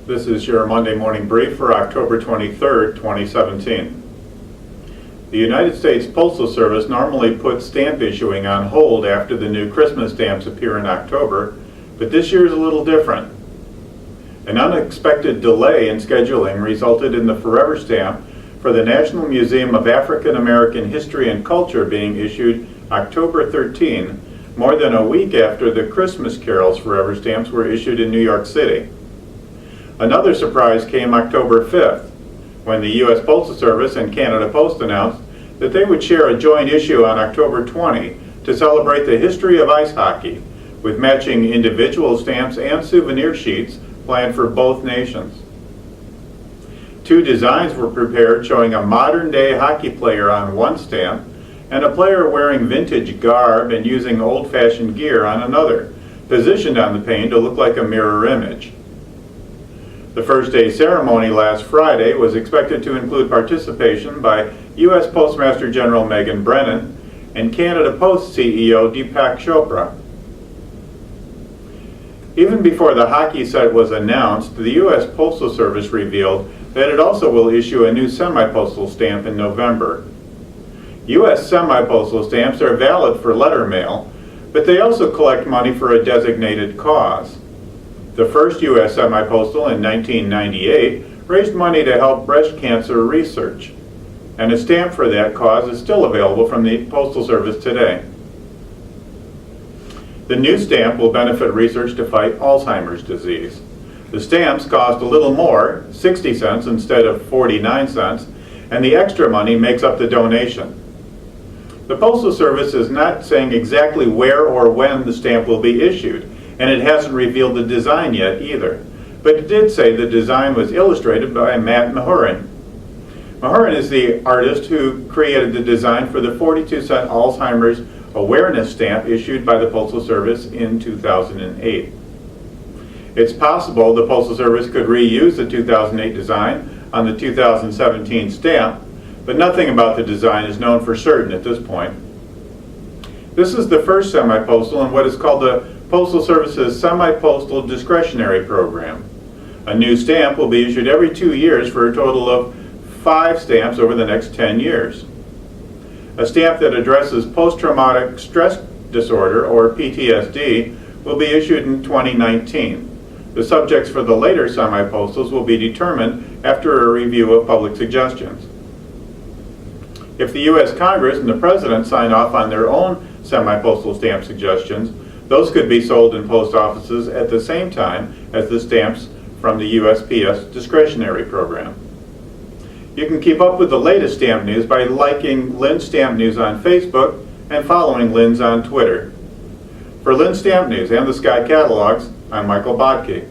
This is your Monday morning brief for October 23rd, 2017. The United States Postal Service normally puts stamp issuing on hold after the new Christmas stamps appear in October, but this year is a little different. An unexpected delay in scheduling resulted in the forever stamp for the National Museum of African American History and Culture being issued October 13, more than a week after the Christmas Carols forever stamps were issued in New York City. Another surprise came October 5th, when the U.S. Postal Service and Canada Post announced that they would share a joint issue on October 20 to celebrate the history of ice hockey, with matching individual stamps and souvenir sheets planned for both nations. Two designs were prepared showing a modern-day hockey player on one stamp and a player wearing vintage garb and using old-fashioned gear on another, positioned on the pane to look like a mirror image. The first day ceremony last Friday was expected to include participation by U.S. Postmaster General Megan Brennan and Canada Post CEO Deepak Chopra. Even before the hockey set was announced, the U.S. Postal Service revealed that it also will issue a new semi-postal stamp in November. U.S. semi-postal stamps are valid for letter mail, but they also collect money for a designated cause. The first U.S. semi-postal in 1998 raised money to help breast cancer research, and a stamp for that cause is still available from the Postal Service today. The new stamp will benefit research to fight Alzheimer's disease. The stamps cost a little more, 60 cents instead of 49 cents, and the extra money makes up the donation. The Postal Service is not saying exactly where or when the stamp will be issued, and it hasn't revealed the design yet either. But it did say the design was illustrated by Matt Mahurin. Mahurin is the artist who created the design for the 42-cent Alzheimer's awareness stamp issued by the Postal Service in 2008. It's possible the Postal Service could reuse the 2008 design on the 2017 stamp, but nothing about the design is known for certain at this point. This is the first semi-postal in what is called the Postal Service's Semi-Postal Discretionary Program. A new stamp will be issued every 2 years for a total of 5 stamps over the next 10 years. A stamp that addresses post-traumatic stress disorder, or PTSD, will be issued in 2019. The subjects for the later semi-postals will be determined after a review of public suggestions. If the U.S. Congress and the President sign off on their own semi-postal stamp suggestions, those could be sold in post offices at the same time as the stamps from the USPS discretionary program. You can keep up with the latest stamp news by liking Linn Stamp News on Facebook and following Linn's on Twitter. For Linn Stamp News and the Sky Catalogs, I'm Michael Baadke.